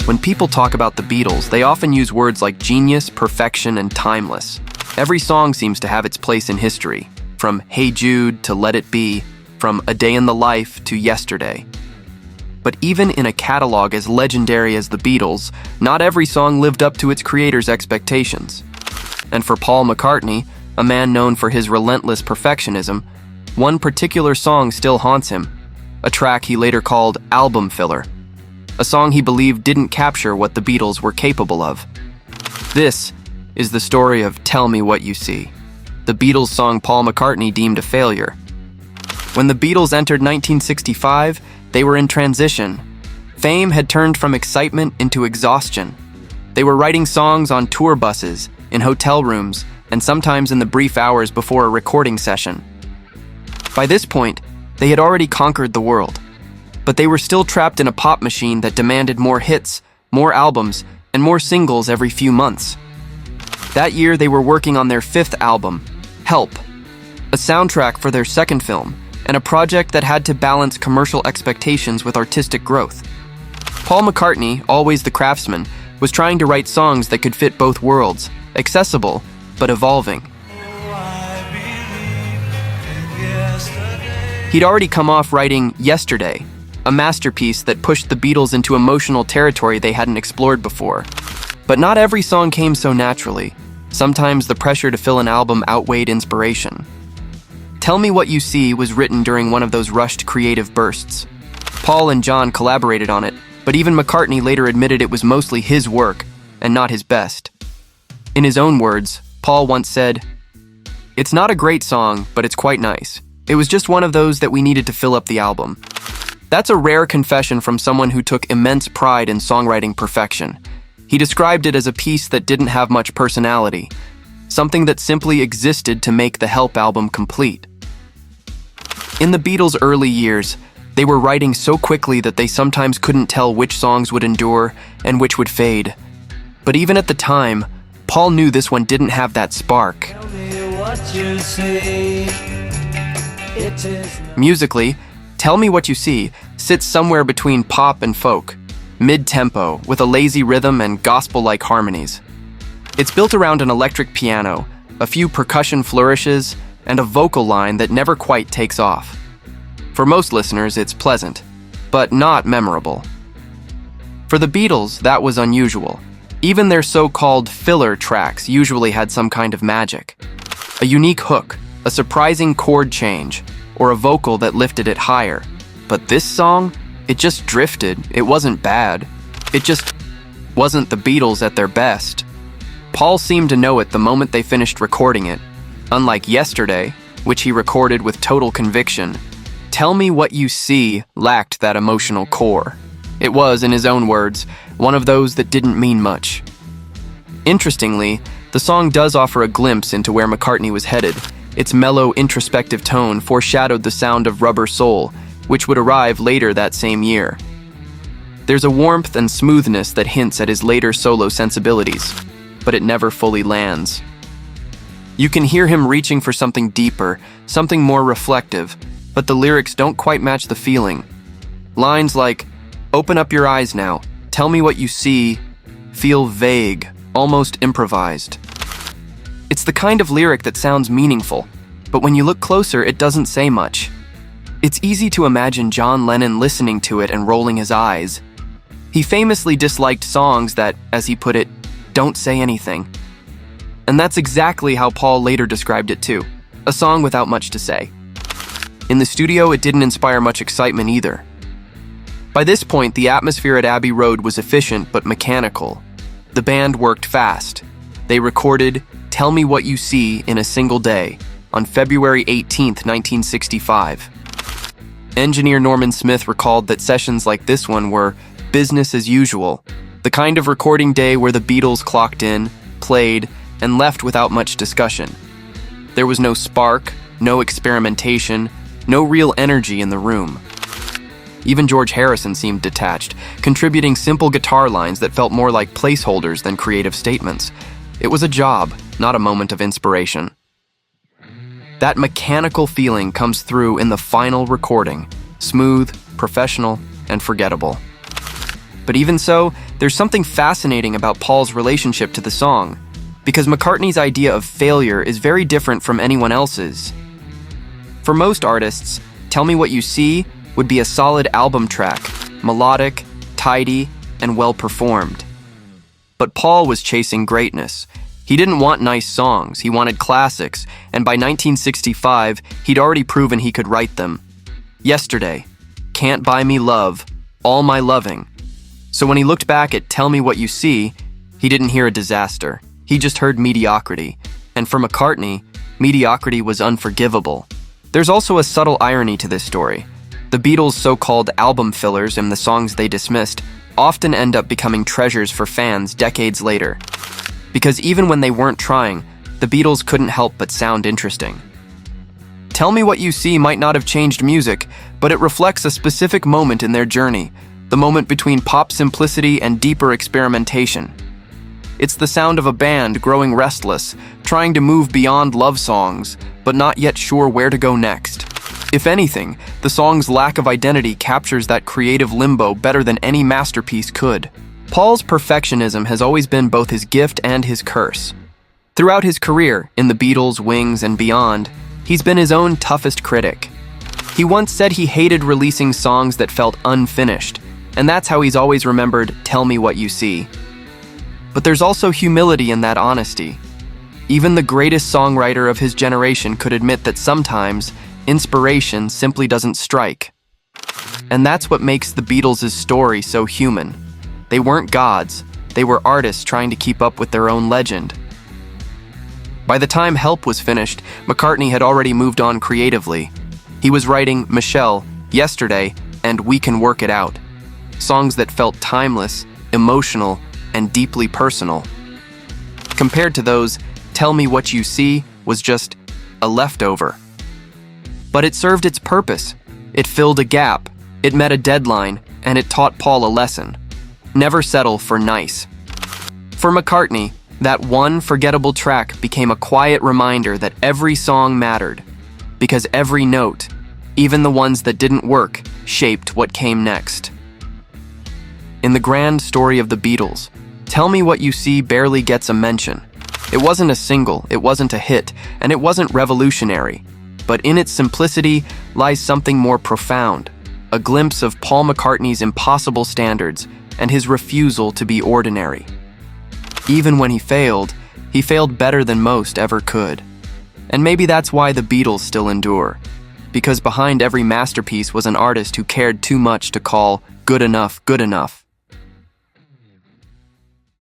When people talk about the Beatles, they often use words like genius, perfection, and timeless. Every song seems to have its place in history, from Hey Jude to Let It Be, from A Day in the Life to Yesterday. But even in a catalog as legendary as the Beatles, not every song lived up to its creator's expectations. And for Paul McCartney, a man known for his relentless perfectionism, one particular song still haunts him, a track he later called album filler, a song he believed didn't capture what the Beatles were capable of. This is the story of Tell Me What You See, the Beatles song Paul McCartney deemed a failure. When the Beatles entered 1965, they were in transition. Fame had turned from excitement into exhaustion. They were writing songs on tour buses, in hotel rooms, and sometimes in the brief hours before a recording session. By this point, they had already conquered the world, but they were still trapped in a pop machine that demanded more hits, more albums, and more singles every few months. That year, they were working on their fifth album, Help, a soundtrack for their second film, and a project that had to balance commercial expectations with artistic growth. Paul McCartney, always the craftsman, was trying to write songs that could fit both worlds, accessible but evolving. He'd already come off writing Yesterday, a masterpiece that pushed the Beatles into emotional territory they hadn't explored before. But not every song came so naturally. Sometimes the pressure to fill an album outweighed inspiration. Tell Me What You See was written during one of those rushed creative bursts. Paul and John collaborated on it, but even McCartney later admitted it was mostly his work and not his best. In his own words, Paul once said, "It's not a great song, but it's quite nice. It was just one of those that we needed to fill up the album." That's a rare confession from someone who took immense pride in songwriting perfection. He described it as a piece that didn't have much personality, something that simply existed to make the Help album complete. In the Beatles' early years, they were writing so quickly that they sometimes couldn't tell which songs would endure and which would fade. But even at the time, Paul knew this one didn't have that spark. Musically, Tell Me What You See sits somewhere between pop and folk, mid-tempo, with a lazy rhythm and gospel-like harmonies. It's built around an electric piano, a few percussion flourishes, and a vocal line that never quite takes off. For most listeners, it's pleasant, but not memorable. For the Beatles, that was unusual. Even their so-called filler tracks usually had some kind of magic. A unique hook, a surprising chord change, or a vocal that lifted it higher. But this song, it just drifted. It wasn't bad. It just wasn't the Beatles at their best. Paul seemed to know it the moment they finished recording it. Unlike Yesterday, which he recorded with total conviction, Tell Me What You See lacked that emotional core. It was, in his own words, one of those that didn't mean much. Interestingly, the song does offer a glimpse into where McCartney was headed. Its mellow, introspective tone foreshadowed the sound of Rubber Soul, which would arrive later that same year. There's a warmth and smoothness that hints at his later solo sensibilities, but it never fully lands. You can hear him reaching for something deeper, something more reflective, but the lyrics don't quite match the feeling. Lines like, "Open up your eyes now, tell me what you see," feel vague, almost improvised. It's the kind of lyric that sounds meaningful, but when you look closer, it doesn't say much. It's easy to imagine John Lennon listening to it and rolling his eyes. He famously disliked songs that, as he put it, don't say anything. And that's exactly how Paul later described it too, a song without much to say. In the studio, it didn't inspire much excitement either. By this point, the atmosphere at Abbey Road was efficient but mechanical. The band worked fast. They recorded Tell Me What You See in a single day, on February 18, 1965. Engineer Norman Smith recalled that sessions like this one were business as usual, the kind of recording day where the Beatles clocked in, played, and left without much discussion. There was no spark, no experimentation, no real energy in the room. Even George Harrison seemed detached, contributing simple guitar lines that felt more like placeholders than creative statements. It was a job, not a moment of inspiration. That mechanical feeling comes through in the final recording, smooth, professional, and forgettable. But even so, there's something fascinating about Paul's relationship to the song, because McCartney's idea of failure is very different from anyone else's. For most artists, Tell Me What You See would be a solid album track, melodic, tidy, and well performed. But Paul was chasing greatness. He didn't want nice songs, he wanted classics, and by 1965, he'd already proven he could write them. Yesterday, Can't Buy Me Love, All My Loving. So when he looked back at Tell Me What You See, he didn't hear a disaster. He just heard mediocrity. And for McCartney, mediocrity was unforgivable. There's also a subtle irony to this story. The Beatles' so-called album fillers and the songs they dismissed often end up becoming treasures for fans decades later. Because even when they weren't trying, the Beatles couldn't help but sound interesting. Tell Me What You See might not have changed music, but it reflects a specific moment in their journey, the moment between pop simplicity and deeper experimentation. It's the sound of a band growing restless, trying to move beyond love songs, but not yet sure where to go next. If anything, the song's lack of identity captures that creative limbo better than any masterpiece could. Paul's perfectionism has always been both his gift and his curse. Throughout his career, in the Beatles, Wings, and beyond, he's been his own toughest critic. He once said he hated releasing songs that felt unfinished, and that's how he's always remembered Tell Me What You See. But there's also humility in that honesty. Even the greatest songwriter of his generation could admit that sometimes inspiration simply doesn't strike. And that's what makes the Beatles' story so human. They weren't gods, they were artists trying to keep up with their own legend. By the time Help was finished, McCartney had already moved on creatively. He was writing Michelle, Yesterday, and We Can Work It Out. Songs that felt timeless, emotional, and deeply personal. Compared to those, Tell Me What You See was just a leftover. But it served its purpose. It filled a gap, it met a deadline, and it taught Paul a lesson. Never settle for nice. For McCartney, that one forgettable track became a quiet reminder that every song mattered, because every note, even the ones that didn't work, shaped what came next. In the grand story of the Beatles, Tell Me What You See barely gets a mention. It wasn't a single, it wasn't a hit, and it wasn't revolutionary. But in its simplicity lies something more profound, a glimpse of Paul McCartney's impossible standards and his refusal to be ordinary. Even when he failed better than most ever could. And maybe that's why the Beatles still endure, because behind every masterpiece was an artist who cared too much to call good enough good enough.